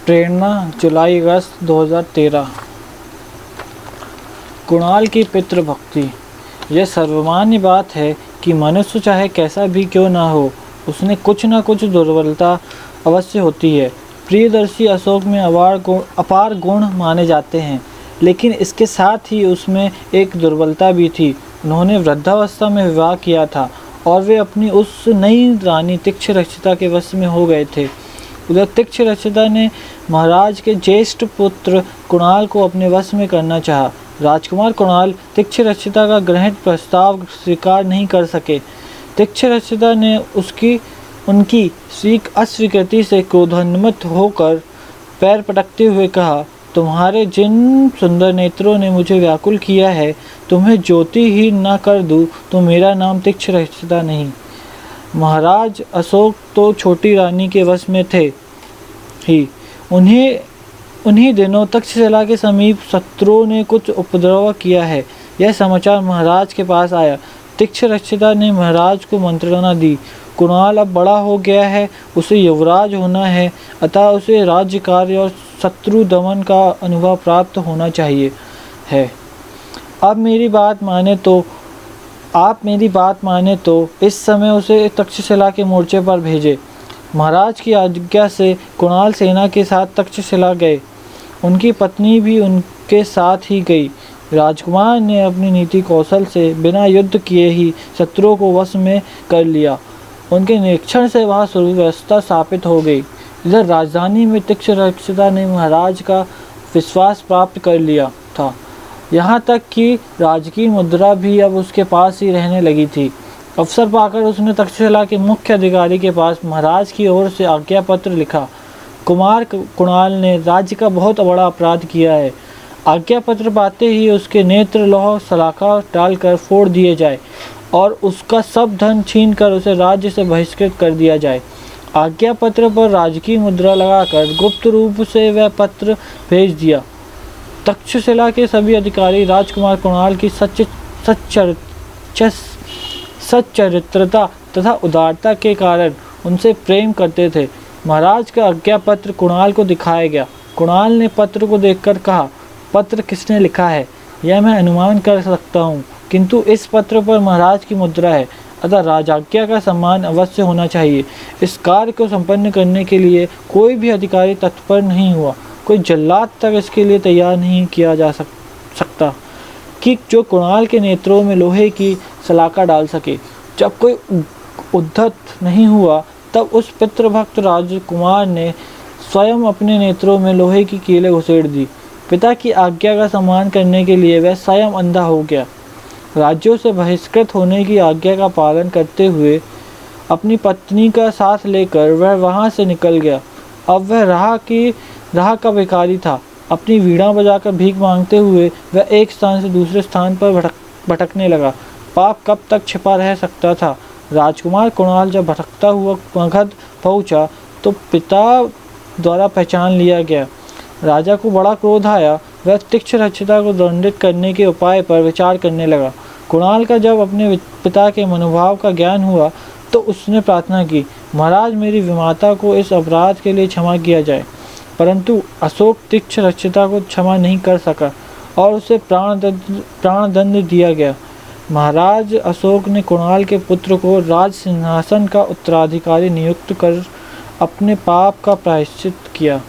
प्रेरणा जुलाई अगस्त 2013। कुणाल की पितृभक्ति। यह सर्वमान्य बात है कि मनुष्य चाहे कैसा भी क्यों ना हो, उसने कुछ न कुछ दुर्बलता अवश्य होती है। प्रियदर्शी अशोक में अपार गुण माने जाते हैं, लेकिन इसके साथ ही उसमें एक दुर्बलता भी थी। उन्होंने वृद्धावस्था में विवाह किया था और वे अपनी उस नई रानी तीक्ष्णरक्षिता के वश में हो गए थे। उधर तीक्ष्णरक्षिता ने महाराज के ज्येष्ठ पुत्र कुणाल को अपने वश में करना चाहा। राजकुमार कुणाल तीक्ष्णरक्षिता का ग्रहण प्रस्ताव स्वीकार नहीं कर सके। तीक्ष्णरक्षिता ने उनकी अस्वीकृति से क्रोधान्वित होकर पैर पटकते हुए कहा, तुम्हारे जिन सुंदर नेत्रों ने मुझे व्याकुल किया है, तुम्हें ज्योति ही न कर दूं तो मेरा नाम तीक्ष्णरक्षिता नहीं। महाराज अशोक तो छोटी रानी के वश में थे ही। उन्हीं दिनों तक्षशिला के समीप शत्रुओं ने कुछ उपद्रव किया है, यह समाचार महाराज के पास आया। तीक्ष्णरक्षिता ने महाराज को मंत्रणा दी। कुणाल अब बड़ा हो गया है, उसे युवराज होना है, अतः उसे राज्य कार्य और शत्रु दमन का अनुभव प्राप्त होना चाहिए है। आप मेरी बात माने तो इस समय उसे तक्षशिला के मोर्चे पर भेजे। महाराज की आज्ञा से कुणाल सेना के साथ तक्षशिला गए। उनकी पत्नी भी उनके साथ ही गई। राजकुमार ने अपनी नीति कौशल से बिना युद्ध किए ही शत्रुओं को वश में कर लिया। उनके निरीक्षण से वहाँ सुव्यवस्था स्थापित हो गई। इधर राजधानी में तीक्ष्णरक्षिता ने महाराज का विश्वास प्राप्त कर लिया था, यहाँ तक कि राजकीय मुद्रा भी अब उसके पास ही रहने लगी थी। अवसर पाकर उसने तक्षशिला के मुख्य अधिकारी के पास महाराज की ओर से आज्ञा पत्र लिखा। कुमार कुणाल ने राज्य का बहुत बड़ा अपराध किया है। आज्ञा पत्र पाते ही उसके नेत्र लौह सलाखा डालकर फोड़ दिए जाए और उसका सब धन छीनकर उसे राज्य से बहिष्कृत कर दिया जाए। आज्ञा पत्र पर राजकीय मुद्रा लगाकर गुप्त रूप से वह पत्र भेज दिया। तक्षशिला के सभी अधिकारी राजकुमार कुणाल की सच्चरित्रता तथा उदारता के कारण उनसे प्रेम करते थे। महाराज का आज्ञा पत्र कुणाल को दिखाया गया। कुणाल ने पत्र को देखकर कहा, पत्र किसने लिखा है यह मैं अनुमान कर सकता हूँ, किंतु इस पत्र पर महाराज की मुद्रा है, अतः राजाज्ञा का सम्मान अवश्य होना चाहिए। इस कार्य को संपन्न करने के लिए कोई भी अधिकारी तत्पर नहीं हुआ। कोई जल्लाद तक इसके लिए तैयार नहीं किया जा सकता कि जो कुणाल के नेत्रों में लोहे की सलाखा डाल सके। जब कोई उद्धत नहीं हुआ, तब उस पितृभक्त राजकुमार ने स्वयं अपने नेत्रों में लोहे की कीलें घुसेड़ दी। पिता की आज्ञा का सम्मान करने के लिए वह स्वयं अंधा हो गया। राज्यों से बहिष्कृत होने की आज्ञा का पालन करते हुए अपनी पत्नी का साथ लेकर वह वहाँ से निकल गया। अब वह राह का भिखारी था। अपनी वीणा बजाकर भीख मांगते हुए वह एक स्थान से दूसरे स्थान पर भटकने लगा। पाप कब तक छिपा रह सकता था। राजकुमार कुणाल जब भटकता हुआ मगध पहुंचा तो पिता द्वारा पहचान लिया गया। राजा को बड़ा क्रोध आया। वह तीक्ष्णरक्षिता को दंडित करने के उपाय पर विचार करने लगा। कुणाल का जब अपने पिता के मनोभाव का ज्ञान हुआ तो उसने प्रार्थना की, महाराज मेरी विमाता को इस अपराध के लिए क्षमा किया जाए। परंतु अशोक तीक्ष्णरक्षिता को क्षमा नहीं कर सका और उसे प्राणदंड दिया गया। महाराज अशोक ने कुणाल के पुत्र को राज सिंहासन का उत्तराधिकारी नियुक्त कर अपने पाप का प्रायश्चित किया।